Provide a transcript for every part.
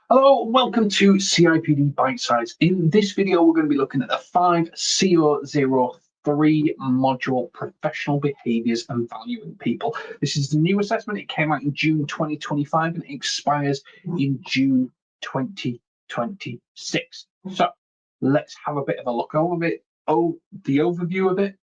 Hello, welcome to CIPD Bitesize. In this video, we're going to be looking at the 5003 module, Professional Behaviours and Valuing People. This is the new assessment. It came out in June 2025 and it expires in June 2026. So let's have a bit of a look over it. The overview of it.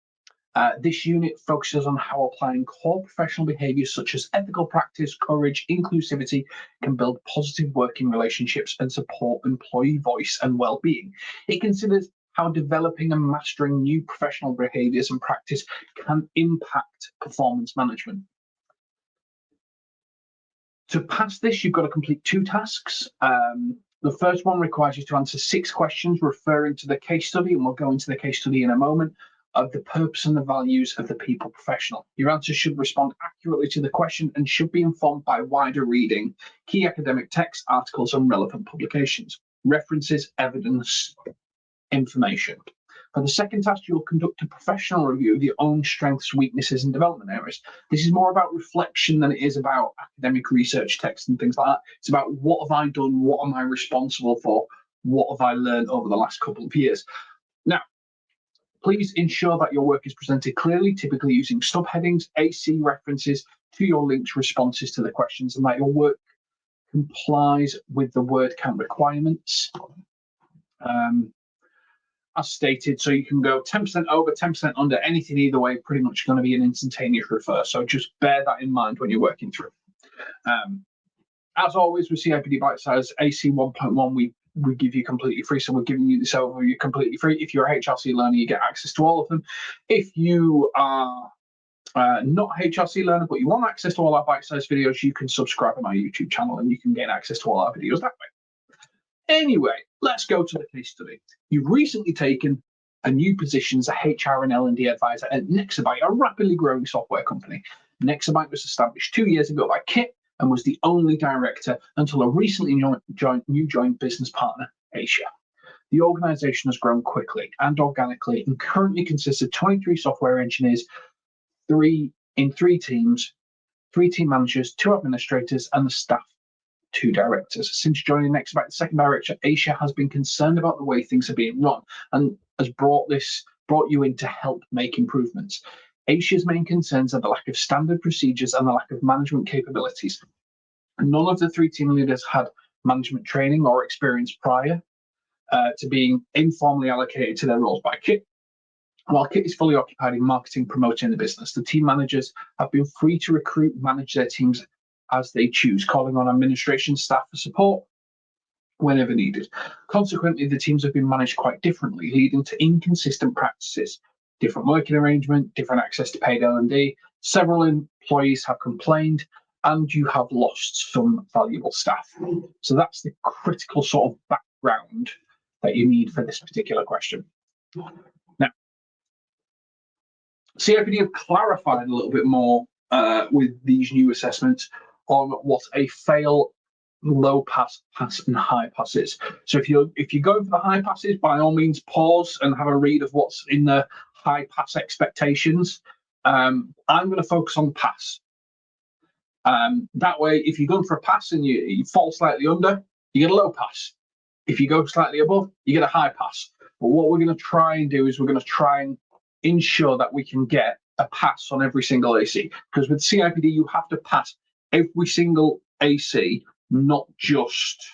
This unit focuses on how applying core professional behaviours such as ethical practice, courage, inclusivity can build positive working relationships and support employee voice and well-being. It considers how developing and mastering new professional behaviours and practice can impact performance management. To pass this, you've got to complete 2 tasks. The first one requires you to answer 6 questions referring to the case study, and we'll go into the case study in a moment, of the purpose and the values of the people professional. Your answer should respond accurately to the question and should be informed by wider reading, key academic texts, articles, and relevant publications, references, evidence, information. For the second task, you'll conduct a professional review of your own strengths, weaknesses, and development areas. This is more about reflection than it is about academic research texts and things like that. It's about what have I done, what am I responsible for, what have I learned over the last couple of years. Now, please ensure that your work is presented clearly, typically using subheadings, AC references to your links, responses to the questions, and that your work complies with the word count requirements. As stated, so you can go 10% over, 10% under, anything either way, pretty much going to be an instantaneous refer. So just bear that in mind when you're working through. As always with CIPD Bitesize, AC 1.1, we give you completely free. So we're giving you this overview completely free. If you're a HRC learner, you get access to all of them. If you are not a HRC learner, but you want access to all our Bitesize videos, you can subscribe on our YouTube channel and you can gain access to all our videos that way. Anyway, let's go to the case study. You've recently taken a new position as a HR and L&D advisor at Nexabyte, a rapidly growing software company. Nexabyte was established 2 years ago by Kit and was the only director until a recently joined business partner, Asia. The organization has grown quickly and organically and currently consists of 23 software engineers, 3 teams, 3 team managers, 2 administrators, and the staff 2 directors. Since joining Nexabyte, the second director, Asia, has been concerned about the way things are being run and has brought you in to help make improvements. Asia's main concerns are the lack of standard procedures and the lack of management capabilities. None of the 3 team leaders had management training or experience prior to being informally allocated to their roles by Kit. While Kit is fully occupied in marketing, promoting the business, the team managers have been free to recruit and manage their teams as they choose, calling on administration staff for support whenever needed. Consequently, the teams have been managed quite differently, leading to inconsistent practices, different working arrangement, different access to paid L&D. Several employees have complained, and you have lost some valuable staff. So that's the critical sort of background that you need for this particular question. Now, CIPD have clarified a little bit more with these new assessments on what a fail, low pass, pass, and high pass is. So if you're going for the high passes, by all means pause and have a read of what's in the high pass expectations. I'm going to focus on the pass. That way, if you're going for a pass and you fall slightly under, you get a low pass. If you go slightly above, you get a high pass. But what we're going to try and do is we're going to try and ensure that we can get a pass on every single AC, because with CIPD you have to pass every single AC, not just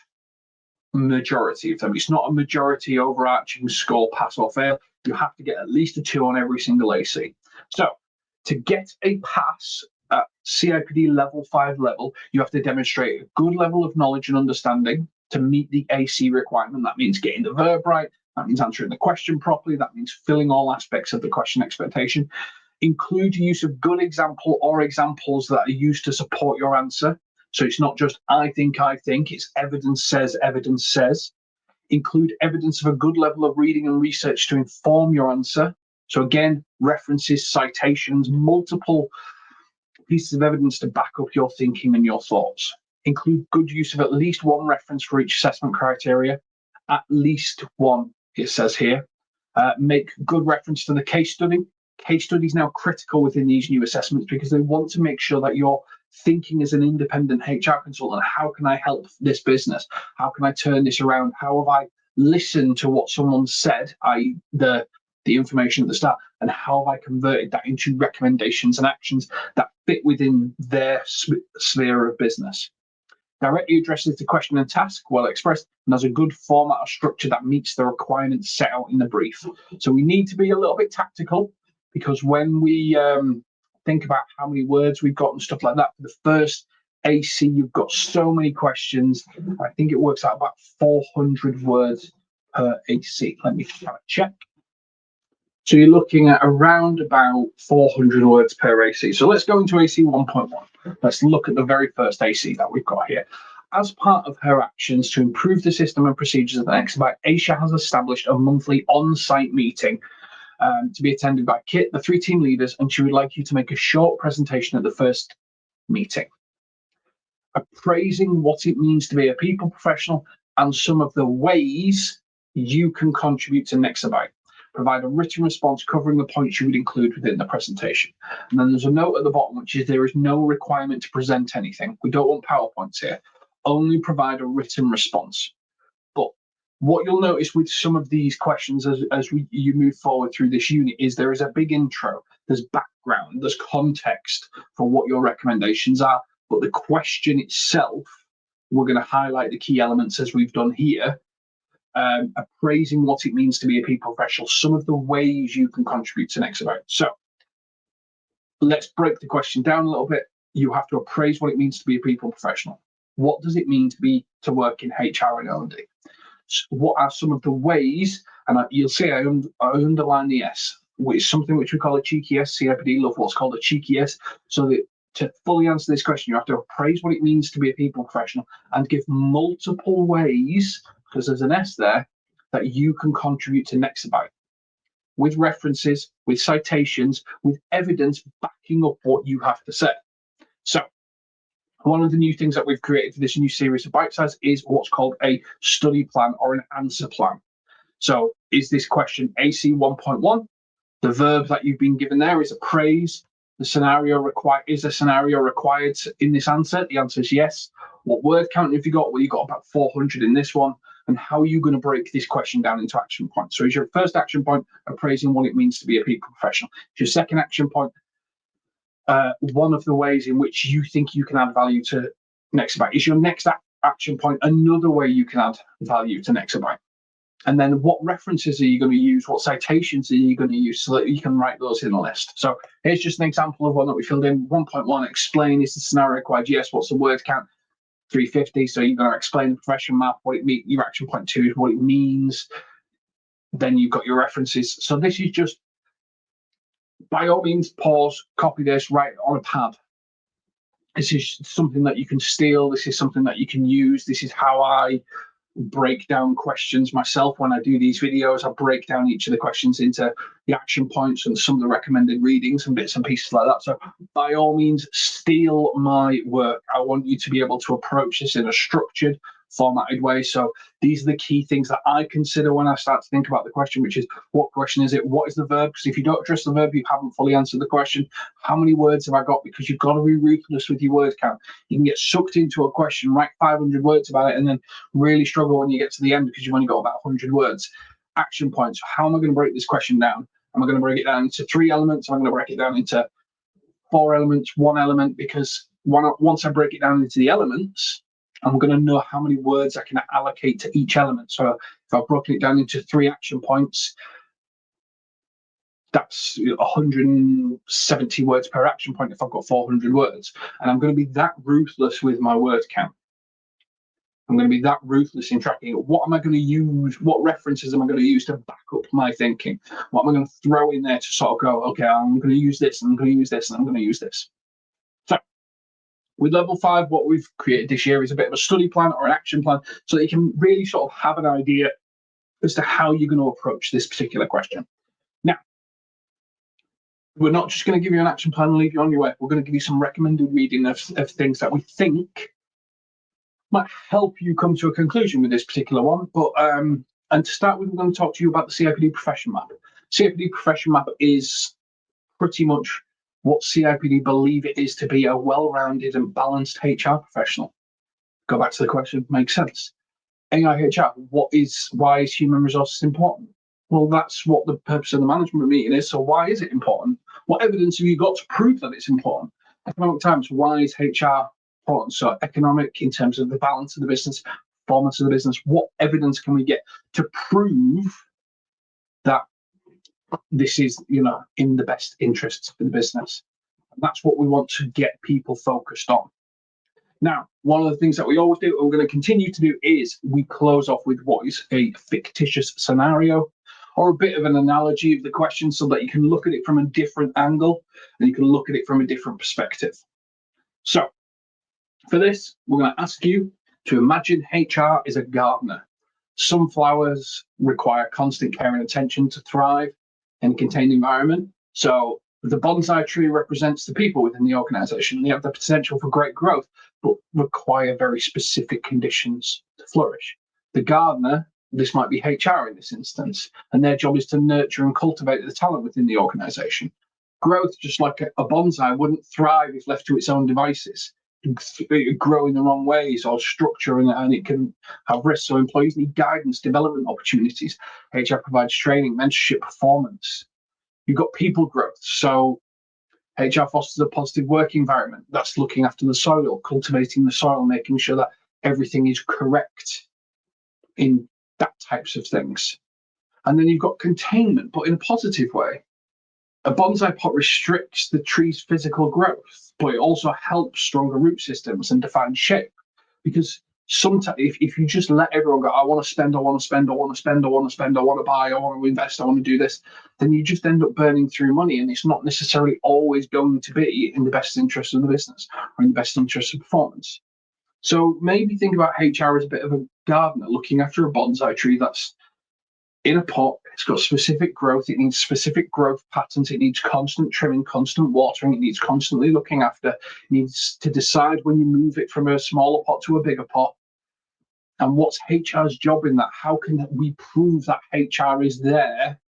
majority of them. It's not a majority overarching score, pass or fail. You have to get at least a 2 on every single AC. So to get a pass at CIPD level 5 level, you have to demonstrate a good level of knowledge and understanding to meet the AC requirement. That means getting the verb right. That means answering the question properly. That means filling all aspects of the question expectation. Include use of good example or examples that are used to support your answer. So it's not just I think, it's evidence says, evidence says. Include evidence of a good level of reading and research to inform your answer. So again, references, citations, multiple pieces of evidence to back up your thinking and your thoughts. Include good use of at least 1 reference for each assessment criteria. At least 1, it says here. Make good reference to the case study. Case study is now critical within these new assessments because they want to make sure that you're thinking as an independent HR consultant, how can I help this business? How can I turn this around? How have I listened to what someone said, i.e. the information at the start, and how have I converted that into recommendations and actions that fit within their sphere of business? Directly addresses the question and task well expressed and has a good format or structure that meets the requirements set out in the brief. So we need to be a little bit tactical, because when we think about how many words we've got and stuff like that, for the first AC, you've got so many questions. I think it works out about 400 words per AC. Let me have a check. So you're looking at around about 400 words per AC. So let's go into AC 1.1. Let's look at the very first AC that we've got here. As part of her actions to improve the system and procedures of the Exabyte, Aisha has established a monthly on-site meeting to be attended by Kit, the 3 team leaders, and she would like you to make a short presentation at the first meeting, appraising what it means to be a people professional and some of the ways you can contribute to Nexabyte. Provide a written response covering the points you would include within the presentation. And then there's a note at the bottom, which is there is no requirement to present anything. We don't want PowerPoints here. Only provide a written response. But what you'll notice with some of these questions as you move forward through this unit is there is a big intro, there's background, there's context for what your recommendations are. But the question itself, we're going to highlight the key elements as we've done here. Appraising what it means to be a people professional, some of the ways you can contribute to Nexabyte. So let's break the question down a little bit. You have to appraise what it means to be a people professional. What does it mean to work in HR and L&D? So what are some of the ways? And you'll see I underline the S, which is something which we call a cheeky S. CIPD love what's called a cheeky S. So that to fully answer this question, you have to appraise what it means to be a people professional and give multiple ways, because there's an S there, that you can contribute to Nexabyte with references, with citations, with evidence backing up what you have to say. So one of the new things that we've created for this new series of Bitesize is what's called a study plan or an answer plan. So is this question AC 1.1? The verb that you've been given there is appraise. The scenario required, is a scenario required in this answer? The answer is yes. What word count have you got? Well, you've got about 400 in this one. And how are you going to break this question down into action points? So is your first action point appraising what it means to be a people professional? Is your second action point one of the ways in which you think you can add value to Nexabyte? Is your next action point another way you can add value to Nexabyte? And then what references are you going to use? What citations are you going to use so that you can write those in a list? So here's just an example of one that we filled in. 1.1, explain, is the scenario required? Yes. What's the word count? 350. So you're going to explain the profession map, what it means. Your action point 2 is what it means. Then you've got your references. So this is just, by all means, pause, copy this, write it on a pad. This is something that you can steal. This is something that you can use. This is how I break down questions myself when I do these videos. I break down each of the questions into the action points and some of the recommended readings and bits and pieces like that. So by all means, steal my work. I want you to be able to approach this in a structured, formatted way. So these are the key things that I consider when I start to think about the question, which is what question is it? What is the verb? Because if you don't address the verb, you haven't fully answered the question. How many words have I got? Because you've got to be ruthless with your word count. You can get sucked into a question, write 500 words about it, and then really struggle when you get to the end because you've only got about 100 words. Action points. How am I going to break this question down? Am I going to break it down into 3 elements? Am I going to break it down into 4 elements, 1 element? Because once I break it down into the elements, I'm going to know how many words I can allocate to each element. So if I've broken it down into 3 action points, that's 170 words per action point if I've got 400 words. And I'm going to be that ruthless with my word count. I'm going to be that ruthless in tracking it. What am I going to use? What references am I going to use to back up my thinking? What am I going to throw in there to sort of go, okay, I'm going to use this, and I'm going to use this, and I'm going to use this. So with level 5, what we've created this year is a bit of a study plan or an action plan so that you can really sort of have an idea as to how you're going to approach this particular question. Now, we're not just going to give you an action plan and leave you on your way. We're going to give you some recommended reading of things that we think might help you come to a conclusion with this particular one. But and to start with, we're going to talk to you about the CIPD profession map. CIPD profession map is pretty much what CIPD believe it is to be a well-rounded and balanced HR professional. Go back to the question, makes sense. AI HR, why is human resources important? Well, that's what the purpose of the management meeting is. So why is it important? What evidence have you got to prove that it's important? Economic Times, why is HR important? So economic in terms of the balance of the business, performance of the business, what evidence can we get to prove that this is, in the best interests of the business? And that's what we want to get people focused on. Now, one of the things that we always do, and we're going to continue to do, is we close off with what is a fictitious scenario or a bit of an analogy of the question so that you can look at it from a different angle and you can look at it from a different perspective. So for this, we're going to ask you to imagine HR is a gardener. Sunflowers require constant care and attention to thrive in a contained environment. So the bonsai tree represents the people within the organization. They have the potential for great growth, but require very specific conditions to flourish. The gardener, this might be HR in this instance, and their job is to nurture and cultivate the talent within the organization. Growth, just like a bonsai, wouldn't thrive if left to its own devices. It grow in the wrong ways or structure, and it can have risks. So employees need guidance, development opportunities. HR provides training, mentorship, performance. You've got people growth. So HR fosters a positive work environment. That's looking after the soil, cultivating the soil, making sure that everything is correct in that types of things. And then you've got containment, but in a positive way. A bonsai pot restricts the tree's physical growth, but it also helps stronger root systems and define shape. Because sometimes if you just let everyone go, I want to spend, I want to spend, I want to spend, I want to spend, I want to buy, I want to invest, I want to do this, then you just end up burning through money, and it's not necessarily always going to be in the best interest of the business or in the best interest of performance. So maybe think about HR as a bit of a gardener looking after a bonsai tree that's in a pot. It's got specific growth. It needs specific growth patterns. It needs constant trimming, constant watering. It needs constantly looking after. It needs to decide when you move it from a smaller pot to a bigger pot. And what's HR's job in that? How can we prove that HR is there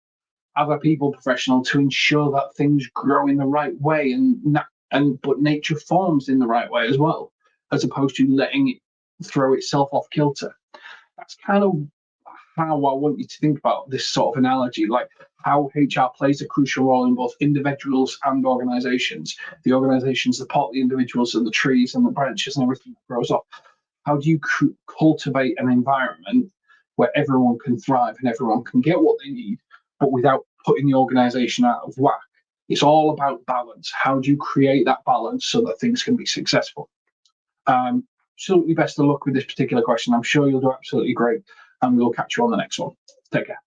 as a people professional to ensure that things grow in the right way but nature forms in the right way as well, as opposed to letting it throw itself off kilter? That's kind of how I want you to think about this sort of analogy, like how HR plays a crucial role in both individuals and organizations. The organizations support the individuals and the trees and the branches and everything that grows up. How do you cultivate an environment where everyone can thrive and everyone can get what they need, but without putting the organization out of whack? It's all about balance. How do you create that balance so that things can be successful? Absolutely best of luck with this particular question. I'm sure you'll do absolutely great, and we'll catch you on the next one. Take care.